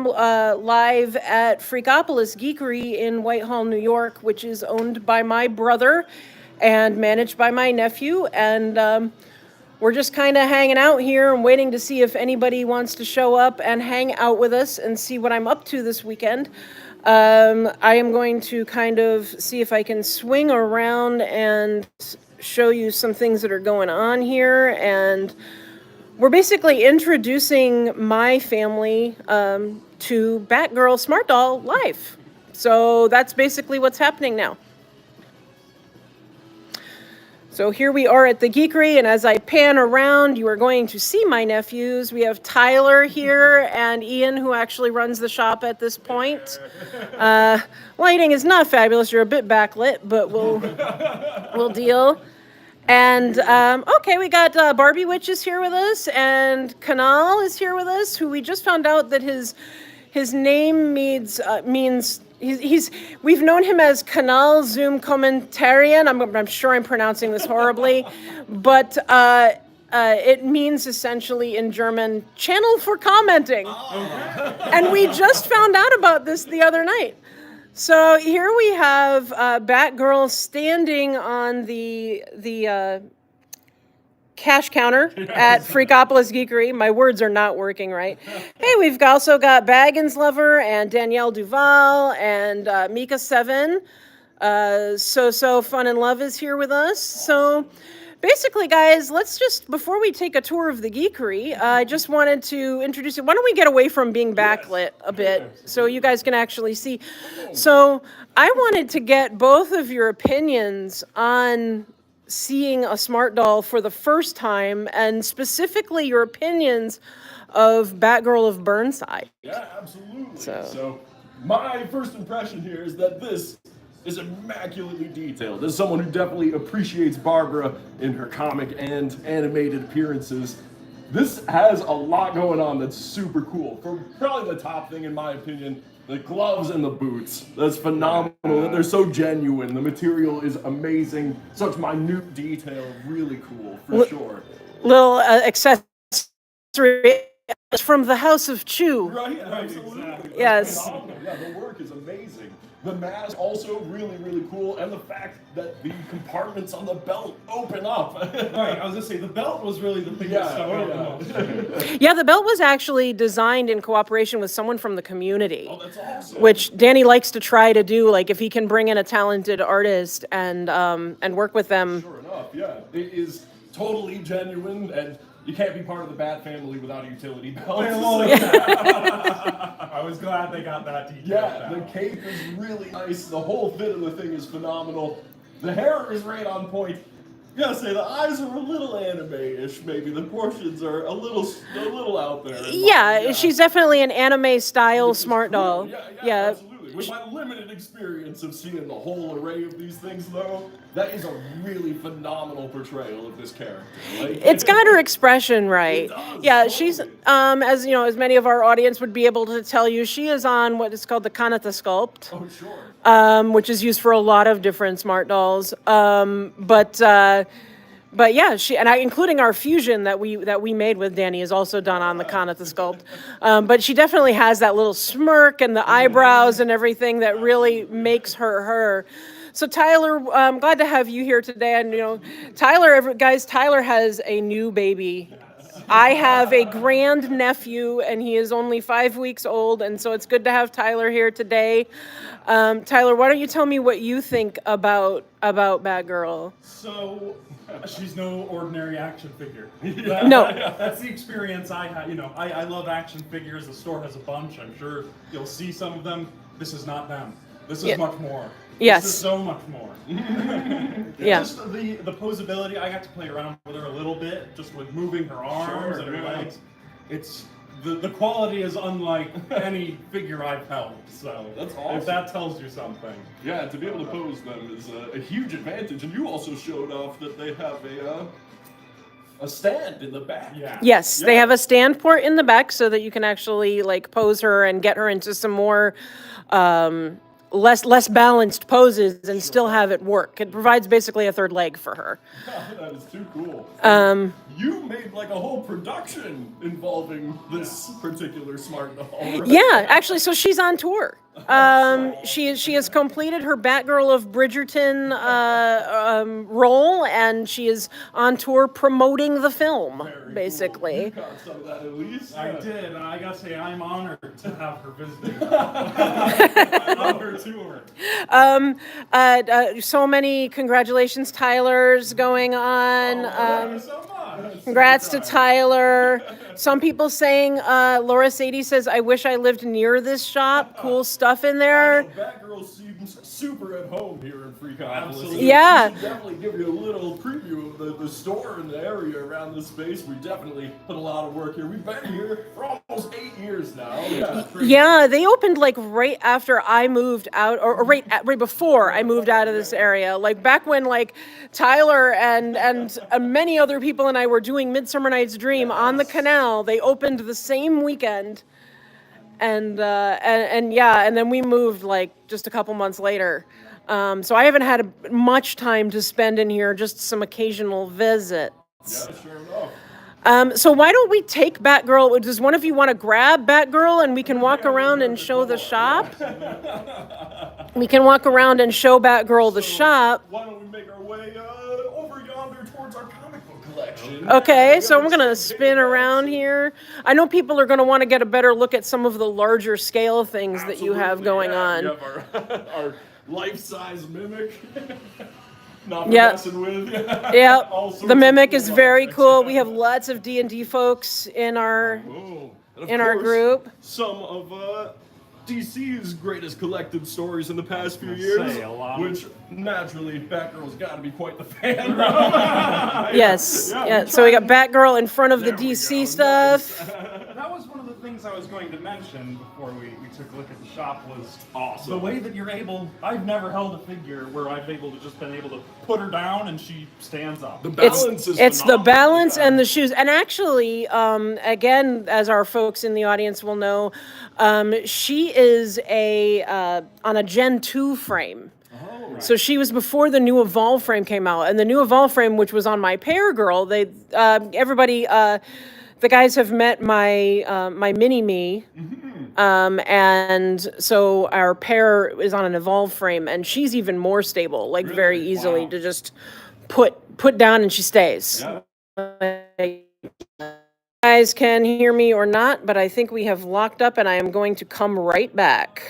live at Freakopolis Geekery in Whitehall, New York, which is owned by my brother and managed by my nephew. And we're just kind of hanging out here and waiting to see if anybody wants to show up and hang out with us and see what I'm up to this weekend. I am going to kind of see if I can swing around and show you some things that are going on here. And we're basically introducing my family to Batgirl Smart Doll Live. So that's basically what's happening now. So here we are at the Geekery, and as I pan around, you are going to see my nephews. We have Tyler here and Ian, who actually runs the shop at this point. Lighting is not fabulous. You're a bit backlit, but we'll deal. And, okay, we got Barbie Witch is here with us, and Kanal is here with us, who we just found out that his name means we've known him as Kanal Zoom Commentarian. I'm sure I'm pronouncing this horribly, but it means essentially in German, channel for commenting. Oh. And we just found out about this the other night. So here we have Batgirl standing on the cash counter at Freakopolis Geekery. My words are not working right. Hey, we've also got Baggins Lover and Danielle Duval and Mika Seven. So Fun and Love is here with us. So basically, guys, let's just, before we take a tour of the Geekery, I just wanted to introduce you. Why don't we get away from being backlit a bit so you guys can actually see. So I wanted to get both of your opinions on seeing a smart doll for the first time, and specifically your opinions of Batgirl of Burnside. Yeah, absolutely. So my first impression here is that this is immaculately detailed. As someone who definitely appreciates Barbara in her comic and animated appearances, this has a lot going on that's super cool. For probably the top thing, in my opinion, the gloves and the boots. That's phenomenal. They're so genuine. The material is amazing. Such minute detail. Really cool, for sure. Little accessory from the House of Chew. Right, absolutely. Yes. Yeah, the work is amazing. The mask also really, really cool, and the fact that the compartments on the belt open up. Right, I was gonna say the belt was really the thing that stuck out the most. Yeah, the belt was actually designed in cooperation with someone from the community. Oh, that's awesome. Which Danny likes to try to do, like if he can bring in a talented artist and work with them. Sure enough, yeah. It is totally genuine, and you can't be part of the Bat family without a utility belt. I was glad they got that detail. Yeah, the cape is really nice. The whole fit of the thing is phenomenal. The hair is right on point. Gotta say, the eyes are a little anime-ish, maybe. The proportions are a little out there. Yeah, she's definitely an anime-style smart doll. Yeah, absolutely. With my limited experience of seeing the whole array of these things, though, that is a really phenomenal portrayal of this character. Like, it's got her expression right. It does, Yeah, totally. she's as you know, as many of our audience would be able to tell you, she is on what is called the Kanata sculpt. Oh, sure. Which is used for a lot of different smart dolls. But yeah, including our fusion that we made with Danny is also done on the Kanata sculpt. But she definitely has that little smirk and the eyebrows and everything that really makes her her. So Tyler, I'm glad to have you here today. And Tyler has a new baby. I have a grand nephew, and he is only 5 weeks old, and so it's good to have Tyler here today. Tyler, why don't you tell me what you think about Batgirl? So, she's no ordinary action figure. No. That's the experience I had. You know, I love action figures. The store has a bunch. I'm sure you'll see some of them. This is not them. This is much more. Yes. This is so much more. Yeah. Just the posability. I got to play around with her a little bit, just with moving her arms and her legs. It's the quality is unlike any figure I've held. So That's awesome. If that tells you something. Yeah, to be able to pose them is a huge advantage, and you also showed off that they have a stand in the back. Yeah. Yes, they have a stand port in the back so that you can actually like pose her and get her into some more less balanced poses and still have it work. It provides basically a third leg for her. That is too cool. You made like a whole production involving this particular smart doll. Right? Yeah, actually, so she's on tour. She has completed her Batgirl of Bridgerton role, and she is on tour promoting the film, Very basically. Cool. You caught some of that at least. I did, and I gotta say, I'm honored to have her visiting on her tour. So many congratulations, Tyler's going on. Thank you so much. Congrats to Tyler. Some people saying, Laura Sadie says, I wish I lived near this shop. Cool stuff in there. Batgirl seems super at home here in Freakopolis. Absolutely. Yeah. We should definitely give you a little preview of the store and the area around this space. We definitely put a lot of work here. We've been here for almost 8 years now. Yeah, they opened like right after I moved out, or right before I moved out of this area. Like back when like Tyler and many other people and I were doing Midsummer Night's Dream on the canal. They opened the same weekend, and then we moved like just a couple months later. So I haven't had much time to spend in here, just some occasional visits. Yeah, sure enough. So why don't we take Batgirl? Does one of you want to grab Batgirl and we can walk around and show the shop? We can walk around and show Batgirl the shop. Why don't we make our way over yonder towards our comic book collection? Okay, so I'm going to spin around here. I know people are going to want to get a better look at some of the larger scale things that you have going on. We have our life-size mimic. Not Yep. messing with. Yep, All sorts the of Mimic cool is very objects. cool. We have lots of D&D folks in our Oh, and of in our course, group. Some of DC's greatest collected stories in the past few I'd years, say a lot of- which naturally Batgirl's got to be quite the fan of. Yes, Yeah, yeah. we So we got tried- Batgirl in front of the There we DC go, stuff. That was one of the things I was going to mention before we took a look at the shop was Awesome. the way that you're able. I've never held a figure where I've been able to put her down and she stands up. The balance is It's the phenomenal. balance Yeah. and the shoes. And actually, again, as our folks in the audience will know, she is on a Gen 2 frame. Oh, So she was before the new Evolve frame came out, and the new Evolve frame, which was on my Pair Girl, the guys have met my mini me, and so our Pair is on an Evolve frame, and she's even more stable, like very Really? easily Wow. to just put down, and she stays. Yeah. You guys can hear me or not, but I think we have locked up, and I am going to come right back.